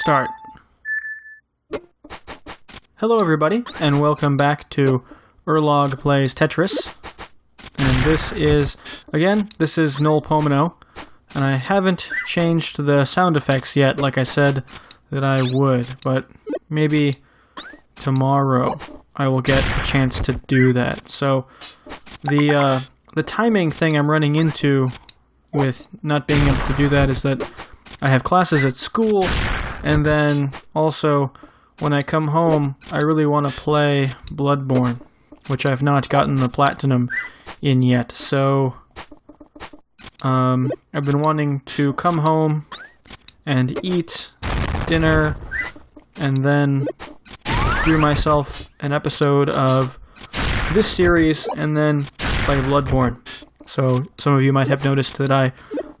Start. Hello everybody, and welcome back to Urlog Plays Tetris. And this is Noel Pomino, and I haven't changed the sound effects yet like I said that I would, but maybe tomorrow I will get a chance to do that. So the timing thing I'm running into with not being able to do that is that I have classes at school, and then also when I come home, I really want to play Bloodborne, which I've not gotten the platinum in yet. So I've been wanting to come home and eat dinner and then do myself an episode of this series and then play Bloodborne. So some of you might have noticed that I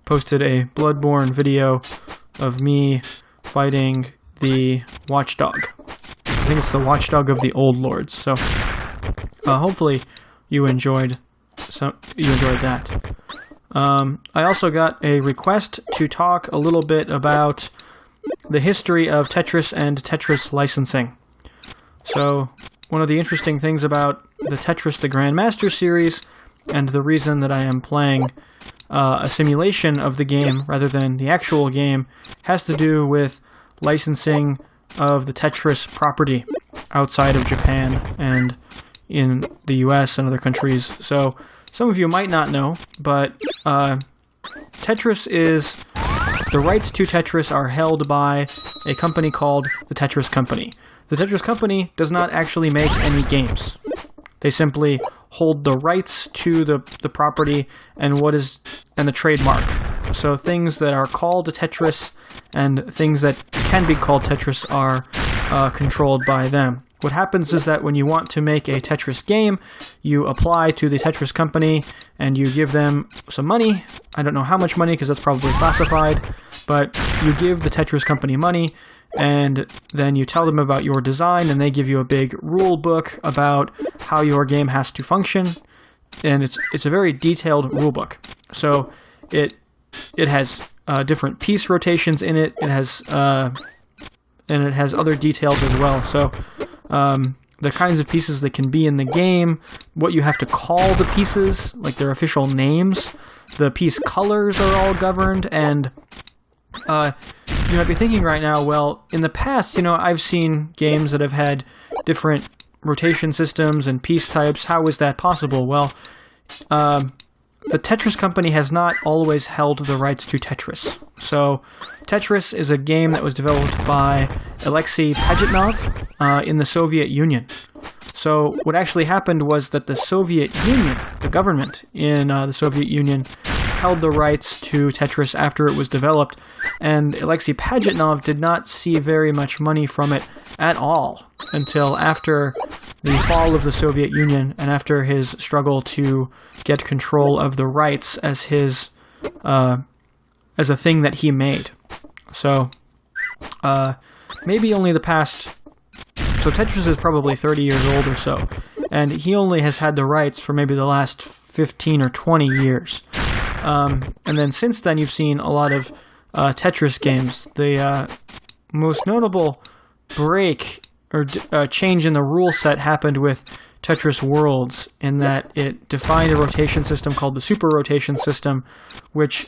posted a Bloodborne video of me fighting the watchdog. I think it's the watchdog of the Old Lords. So hopefully you enjoyed that. I also got a request to talk a little bit about the history of Tetris and Tetris licensing. So one of the interesting things about the Tetris the Grandmaster series, and the reason that I am playing a simulation of the game rather than the actual game, has to do with licensing of the Tetris property outside of Japan and in the US and other countries. So some of you might not know, but the rights to Tetris are held by a company called the Tetris Company. The Tetris Company does not actually make any games. They simply hold the rights to the property and the trademark. So things that are called Tetris and things that can be called Tetris are controlled by them. What happens is that when you want to make a Tetris game, you apply to the Tetris Company and you give them some money. I don't know how much money because that's probably classified, but you give the Tetris Company money and then you tell them about your design and they give you a big rule book about how your game has to function, and it's a very detailed rule book. So it has different piece rotations in it. It has other details as well. So the kinds of pieces that can be in the game, what you have to call the pieces, like their official names, the piece colors are all governed, and you might be thinking right now, well, in the past, I've seen games that have had different rotation systems and piece types. How is that possible? Well, the Tetris Company has not always held the rights to Tetris. So Tetris is a game that was developed by Alexei Pajitnov in the Soviet Union. So what actually happened was that the Soviet Union, the government in the Soviet Union, held the rights to Tetris after it was developed, and Alexei Pajitnov did not see very much money from it at all until after the fall of the Soviet Union and after his struggle to get control of the rights as a thing that he made. So maybe only the past... So Tetris is probably 30 years old or so, and he only has had the rights for maybe the last 15 or 20 years. And then since then, you've seen a lot of Tetris games. The most notable break or change in the rule set happened with Tetris Worlds, in that it defined a rotation system called the super rotation system, which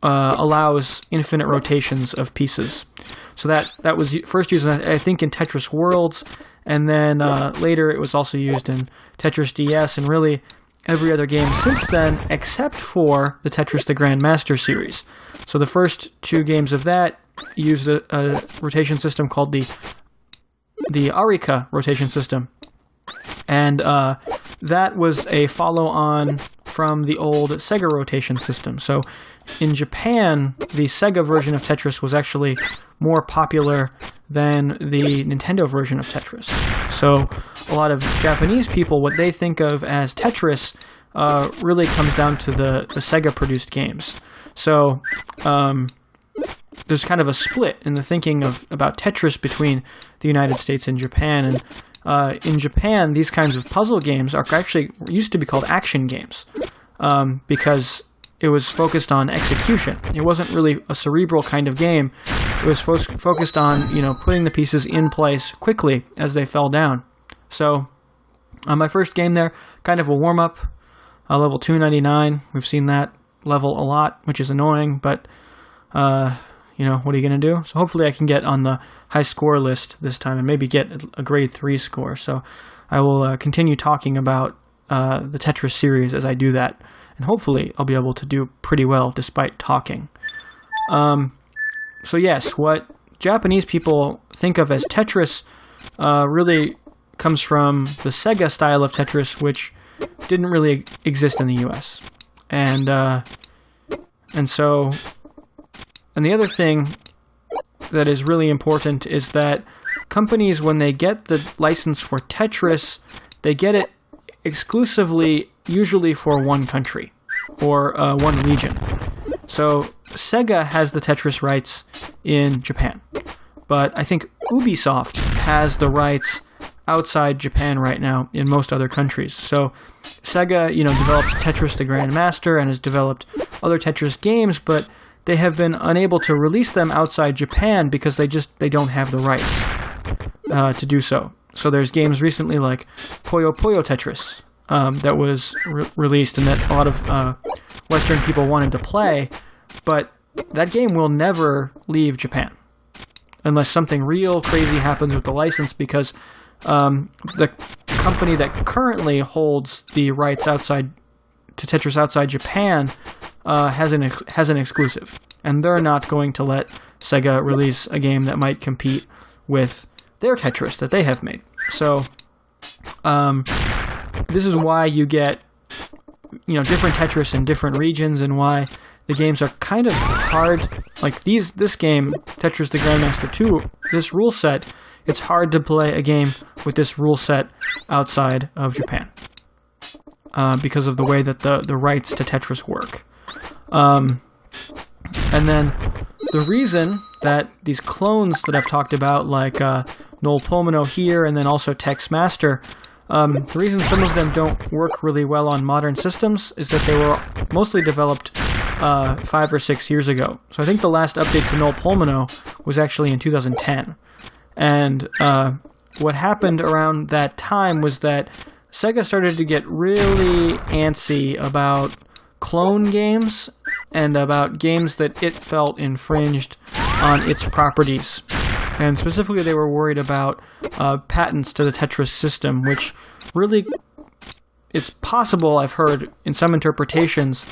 allows infinite rotations of pieces. So that was first used, I think, in Tetris Worlds, and then later it was also used in Tetris DS, and really every other game since then, except for the Tetris the Grandmaster series. So the first two games of that used a rotation system called the Arika rotation system. And that was a follow-on from the old Sega rotation system. So in Japan, the Sega version of Tetris was actually more popular than the Nintendo version of Tetris. So a lot of Japanese people, what they think of as Tetris really comes down to the Sega-produced games. So there's kind of a split in the thinking about Tetris between the United States and Japan. And in Japan, these kinds of puzzle games are actually used to be called action games because it was focused on execution. It wasn't really a cerebral kind of game. it was focused on, putting the pieces in place quickly as they fell down. So, my first game there, kind of a warm-up, level 299. We've seen that level a lot, which is annoying, but, what are you going to do? So hopefully I can get on the high score list this time and maybe get a grade 3 score. So I will continue talking about the Tetris series as I do that, and hopefully I'll be able to do pretty well despite talking. So yes, what Japanese people think of as Tetris really comes from the Sega style of Tetris, which didn't really exist in the US. And the other thing that is really important is that companies, when they get the license for Tetris, they get it exclusively, usually for one country or one region. So Sega has the Tetris rights in Japan, but I think Ubisoft has the rights outside Japan right now in most other countries. So Sega, developed Tetris the Grandmaster and has developed other Tetris games, but they have been unable to release them outside Japan because they don't have the rights to do so. So there's games recently like Puyo Puyo Tetris that was released and that a lot of Western people wanted to play, but that game will never leave Japan unless something real crazy happens with the license, because the company that currently holds the rights to Tetris outside Japan has an exclusive, and they're not going to let Sega release a game that might compete with their Tetris that they have made. So this is why you get different Tetris in different regions, and why the games are kind of hard. Like this game, Tetris the Grandmaster 2, this rule set, it's hard to play a game with this rule set outside of Japan because of the way that the rights to Tetris work. And then the reason that these clones that I've talked about, like Null Pomino here and then also Textmaster, the reason some of them don't work really well on modern systems is that they were mostly developed 5 or 6 years ago. So I think the last update to Null Pomino was actually in 2010. And what happened around that time was that Sega started to get really antsy about clone games and about games that it felt infringed on its properties. And specifically, they were worried about patents to the Tetris system, which really, it's possible, I've heard in some interpretations,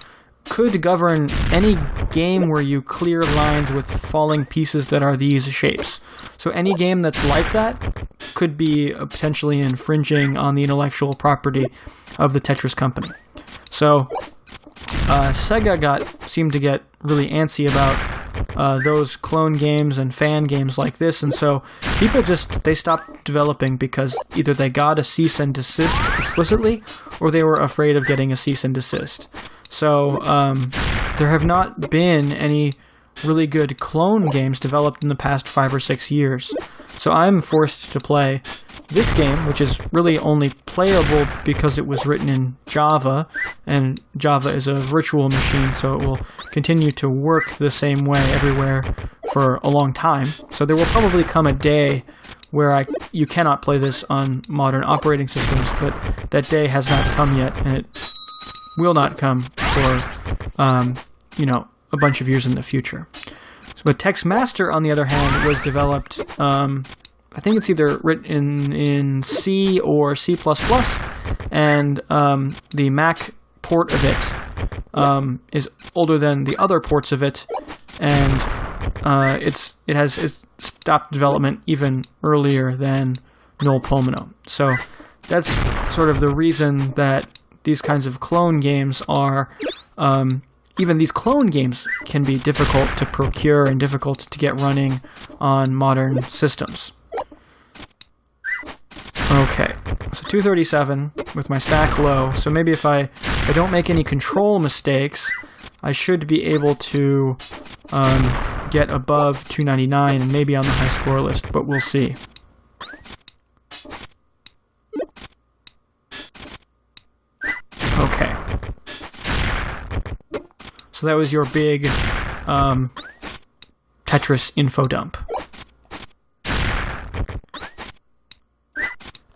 could govern any game where you clear lines with falling pieces that are these shapes. So any game that's like that could be potentially infringing on the intellectual property of the Tetris company. So Sega seemed to get really antsy about those clone games and fan games like this, and so people they stopped developing because either they got a cease and desist explicitly, or they were afraid of getting a cease and desist. So there have not been any really good clone games developed in the past 5 or 6 years. So I'm forced to play this game, which is really only playable because it was written in Java, and Java is a virtual machine, so it will continue to work the same way everywhere for a long time. So there will probably come a day where you cannot play this on modern operating systems, but that day has not come yet, and it will not come for, a bunch of years in the future. But Textmaster, on the other hand, was developed, I think it's either written in C or C++, and the Mac port of it is older than the other ports of it, and it's stopped development even earlier than Null Pomino. So that's sort of the reason that these kinds of clone games are, even these clone games can be difficult to procure and difficult to get running on modern systems. Okay, so 237 with my stack low, so maybe if I don't make any control mistakes, I should be able to get above 299 and maybe on the high score list, but we'll see. Okay. So that was your big Tetris Tetris info dump.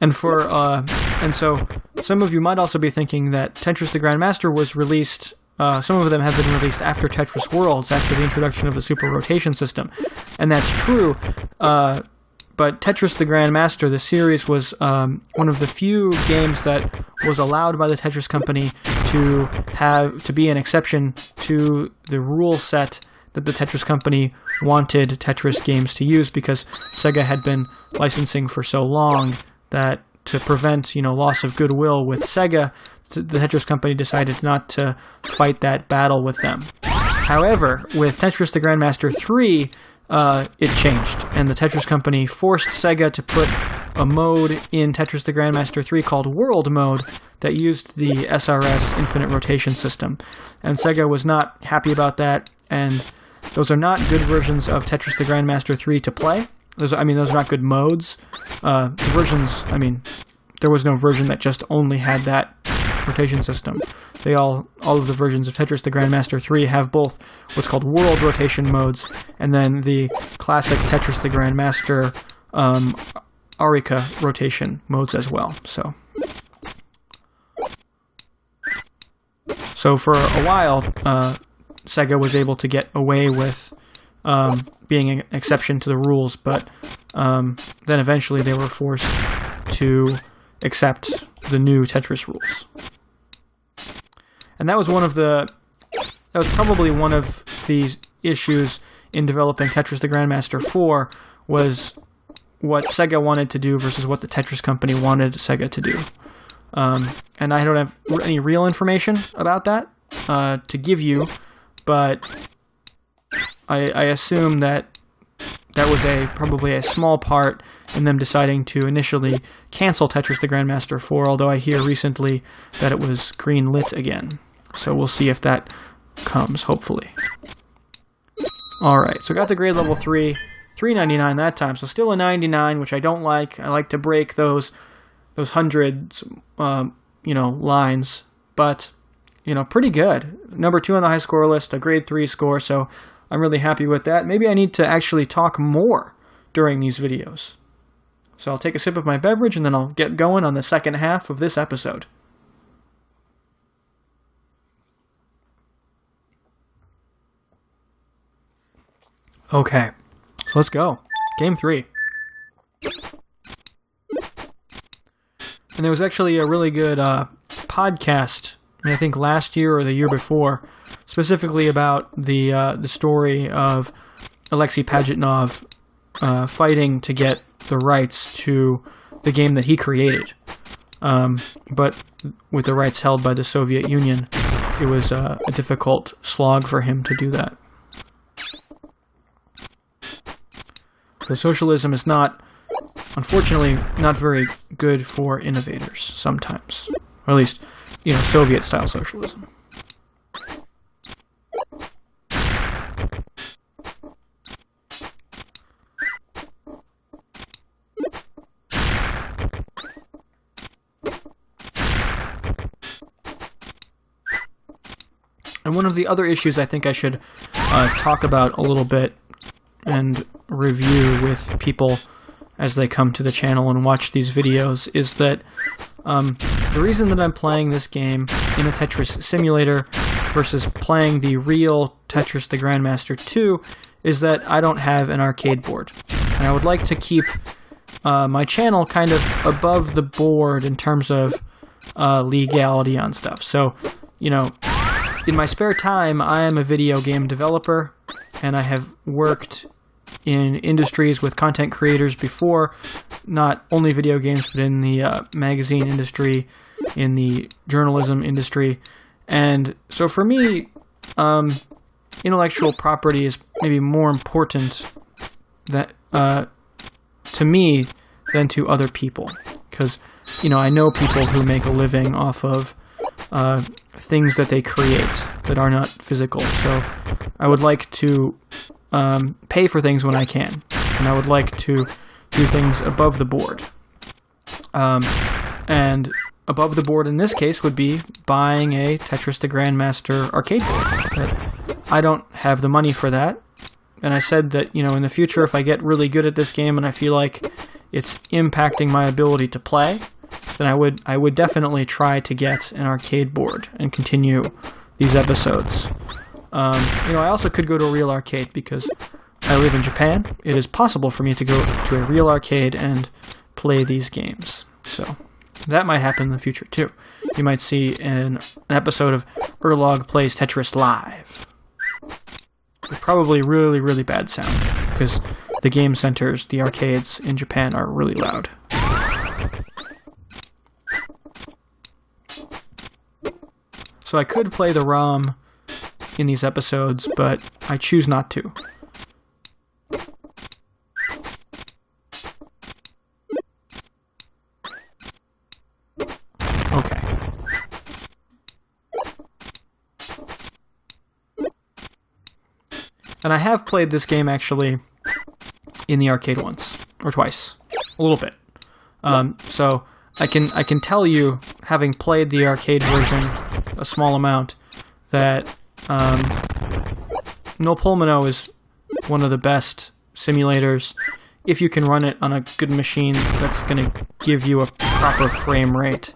And so some of you might also be thinking that Tetris the Grandmaster was released. Some of them have been released after Tetris Worlds, after the introduction of the Super Rotation system, and that's true. But Tetris the Grandmaster, the series, was one of the few games that was allowed by the Tetris company to be an exception to the rule set that the Tetris company wanted Tetris games to use, because Sega had been licensing for so long that to prevent loss of goodwill with Sega, the Tetris company decided not to fight that battle with them. However, with Tetris the Grandmaster 3, it changed, and the Tetris company forced Sega to put a mode in Tetris the Grandmaster 3 called World Mode that used the SRS Infinite Rotation system. And Sega was not happy about that, and those are not good versions of Tetris the Grandmaster 3 to play. Those are not good modes. There was no version that just only had that rotation system. All of the versions of Tetris the Grandmaster 3 have both what's called world rotation modes, and then the classic Tetris the Grandmaster Arica rotation modes as well. So for a while, Sega was able to get away with being an exception to the rules, but then eventually they were forced to accept the new Tetris rules. And that was probably one of the issues in developing Tetris the Grandmaster 4, was what Sega wanted to do versus what the Tetris company wanted Sega to do. And I don't have any real information about that to give you, but I assume that was probably a small part in them deciding to initially cancel Tetris the Grandmaster 4, although I hear recently that it was green-lit again. So we'll see if that comes, hopefully. Alright, so got to grade level 3, 399 that time, so still a 99, which I don't like. I like to break those hundreds, lines, but, pretty good. Number 2 on the high score list, a grade 3 score, so I'm really happy with that. Maybe I need to actually talk more during these videos. So I'll take a sip of my beverage, and then I'll get going on the second half of this episode. Okay, so let's go. Game 3. And there was actually a really good podcast, I think last year or the year before, specifically about the story of Alexei Pajitnov fighting to get the rights to the game that he created. But with the rights held by the Soviet Union, it was a difficult slog for him to do that. So socialism is unfortunately, not very good for innovators sometimes. Or at least, Soviet-style socialism. And one of the other issues I think I should talk about a little bit and review with people as they come to the channel and watch these videos is that the reason that I'm playing this game in a Tetris simulator versus playing the real Tetris the Grandmaster 2 is that I don't have an arcade board. And I would like to keep my channel kind of above the board in terms of legality on stuff. So, in my spare time, I am a video game developer, and I have worked in industries with content creators before, not only video games, but in the magazine industry, in the journalism industry. And so for me, intellectual property is maybe more important to me than to other people. Because, I know people who make a living off of things that they create that are not physical. So I would like to pay for things when I can, and I would like to do things above the board. And above the board in this case would be buying a Tetris the Grandmaster arcade board. But I don't have the money for that, and I said that, in the future, if I get really good at this game and I feel like it's impacting my ability to play, then I would definitely try to get an arcade board and continue these episodes. I also could go to a real arcade because I live in Japan. It is possible for me to go to a real arcade and play these games. So that might happen in the future too. You might see an episode of Urlog Plays Tetris Live. With probably really, really bad sound because the game centers, the arcades in Japan are really loud. So I could play the ROM in these episodes, but I choose not to. Okay. And I have played this game actually in the arcade once or twice, a little bit. So I can tell you, having played the arcade version a small amount, that Null is one of the best simulators if you can run it on a good machine that's going to give you a proper frame rate.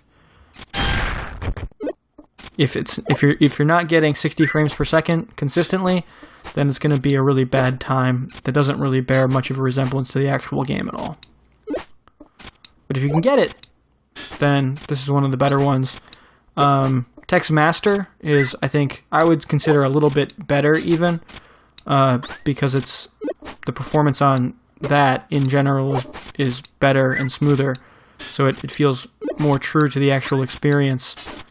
If you're not getting 60 frames per second consistently, then it's going to be a really bad time that doesn't really bear much of a resemblance to the actual game at all. But if you can get it, then this is one of the better ones. Grandmaster is, I think, I would consider a little bit better even, because the performance on that in general is better and smoother, so it feels more true to the actual experience.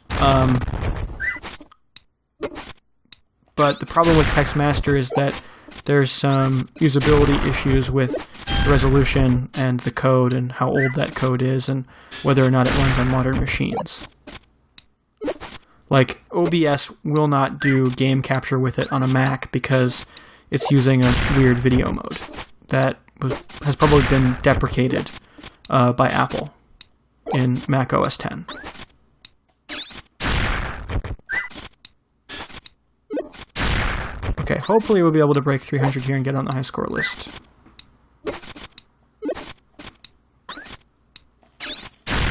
But the problem with Grandmaster is that there's some usability issues with the resolution and the code and how old that code is and whether or not it runs on modern machines. Like, OBS will not do game capture with it on a Mac because it's using a weird video mode that has probably been deprecated by Apple in Mac OS X. Okay, hopefully we'll be able to break 300 here and get on the high score list.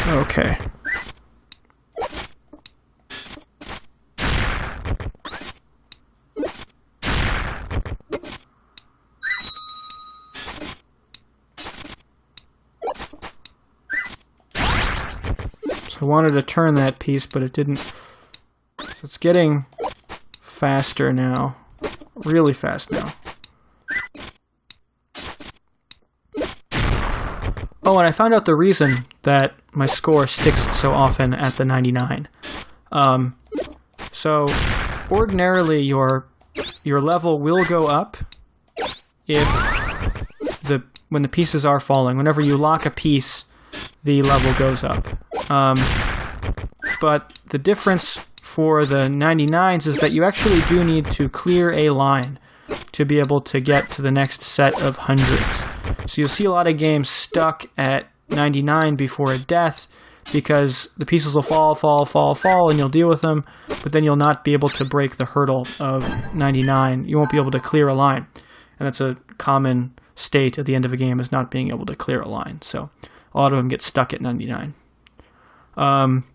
Okay. So I wanted to turn that piece, but it didn't. So it's getting faster now. Really fast now. Oh, and I found out the reason that my score sticks so often at the 99. So ordinarily your level will go up when the pieces are falling. Whenever you lock a piece, the level goes up. But the difference for the 99s is that you actually do need to clear a line to be able to get to the next set of hundreds. So you'll see a lot of games stuck at 99 before a death because the pieces will fall, and you'll deal with them, but then you'll not be able to break the hurdle of 99. You won't be able to clear a line. And that's a common state at the end of a game, is not being able to clear a line. So a lot of them get stuck at 99.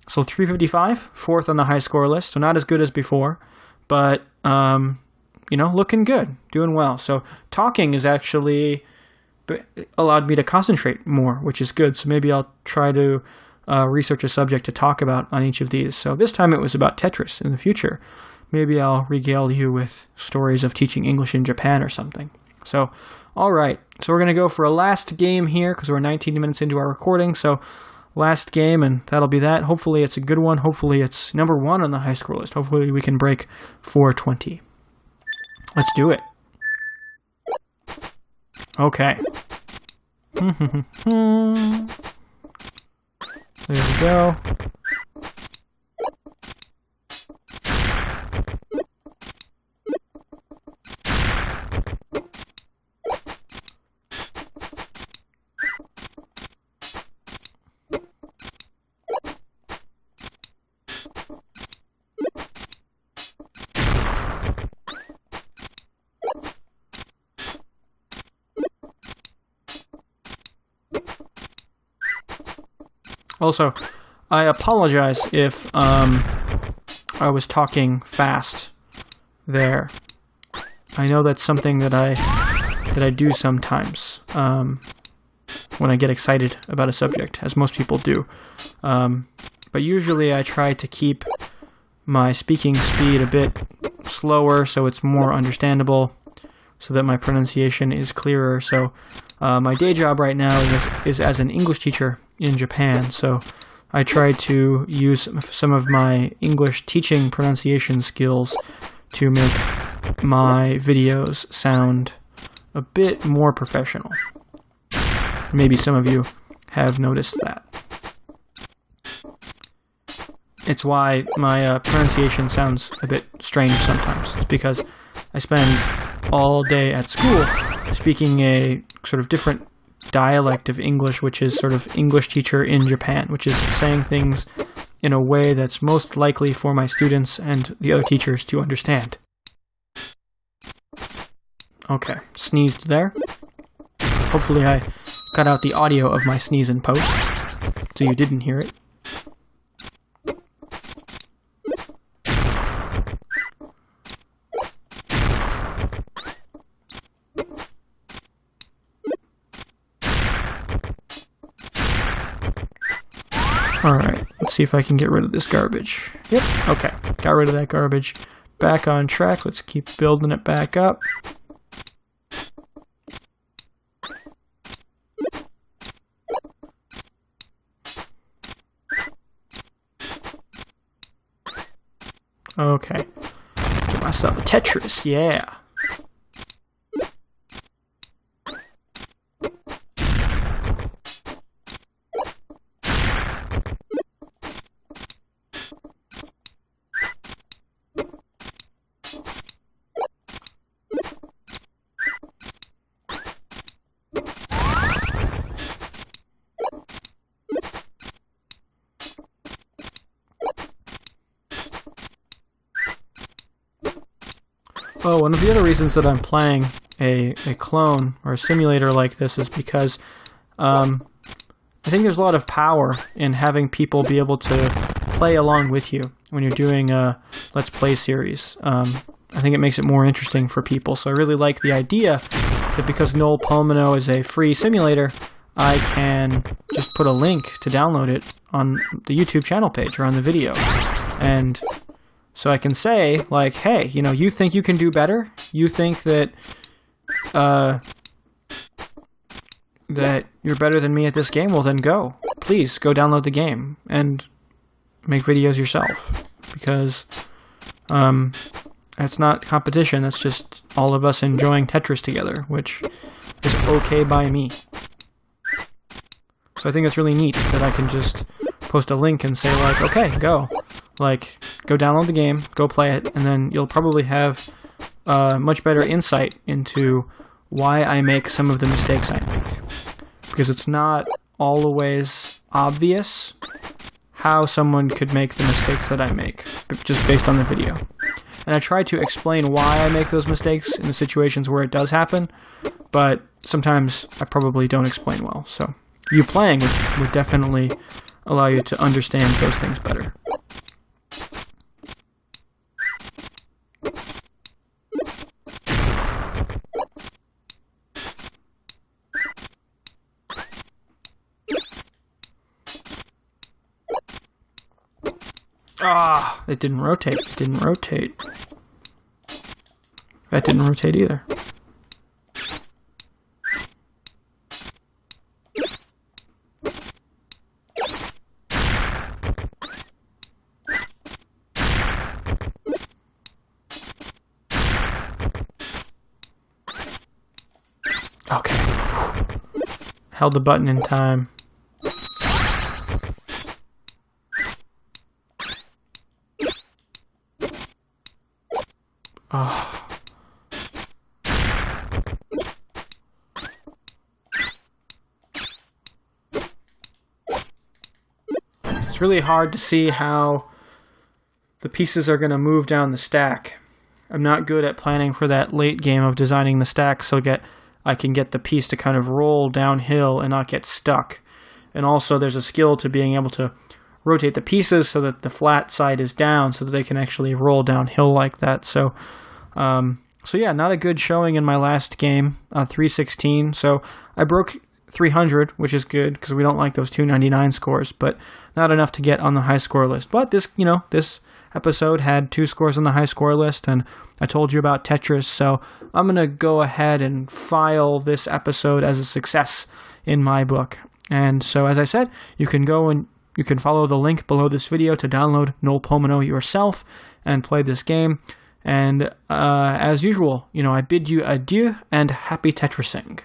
So 355, fourth on the high score list, so not as good as before, but, looking good, doing well. So talking has actually allowed me to concentrate more, which is good, so maybe I'll try to research a subject to talk about on each of these. So this time it was about Tetris. In the future, maybe I'll regale you with stories of teaching English in Japan or something. So, all right, so we're going to go for a last game here, because we're 19 minutes into our recording, so last game, and that'll be that. Hopefully it's a good one. Hopefully it's number 1 on the high score list. Hopefully we can break 420. Let's do it. Okay. There we go. Also, I apologize if I was talking fast there. I know that's something that I do sometimes when I get excited about a subject, as most people do. But usually I try to keep my speaking speed a bit slower so it's more understandable, so that my pronunciation is clearer. So my day job right now is as an English teacher in Japan, so I try to use some of my English teaching pronunciation skills to make my videos sound a bit more professional. Maybe some of you have noticed that. It's why my pronunciation sounds a bit strange sometimes. It's because I spend all day at school speaking a sort of different dialect of English, which is sort of English teacher in Japan, which is saying things in a way that's most likely for my students and the other teachers to understand. Okay, sneezed there. Hopefully I cut out the audio of my sneeze in post, so you didn't hear it. Alright, let's see if I can get rid of this garbage. Yep, okay, got rid of that garbage. Back on track, let's keep building it back up. Okay, get myself a Tetris, yeah. Well, one of the other reasons that I'm playing a clone or a simulator like this is because I think there's a lot of power in having people be able to play along with you when you're doing a Let's Play series. I think it makes it more interesting for people, so I really like the idea that because Null Pomino is a free simulator, I can just put a link to download it on the YouTube channel page or on the video. And so I can say, like, hey, you know, you think you can do better? You think that that you're better than me at this game? Well, then go. Please, go download the game and make videos yourself. Because that's not competition. That's just all of us enjoying Tetris together, which is okay by me. So I think it's really neat that I can just post a link and say, like, okay, go. Like, go download the game, go play it, and then you'll probably have much better insight into why I make some of the mistakes I make. Because it's not always obvious how someone could make the mistakes that I make, just based on the video. And I try to explain why I make those mistakes in the situations where it does happen, but sometimes I probably don't explain well. So you playing would definitely allow you to understand those things better. Ah, it didn't rotate. It didn't rotate. That didn't rotate either. Okay. Held the button in time. Oh. It's really hard to see how the pieces are going to move down the stack. I'm not good at planning for that late game of designing the stack so I can get the piece to kind of roll downhill and not get stuck. And also there's a skill to being able to rotate the pieces so that the flat side is down so that they can actually roll downhill like that. So yeah, not a good showing in my last game, 316. So I broke 300, which is good because we don't like those 299 scores, but not enough to get on the high score list. But this episode had 2 scores on the high score list, and I told you about Tetris, so I'm going to go ahead and file this episode as a success in my book. And so, as I said, you can go and you can follow the link below this video to download Null Pomino yourself and play this game. And as usual, I bid you adieu and happy Tetrising.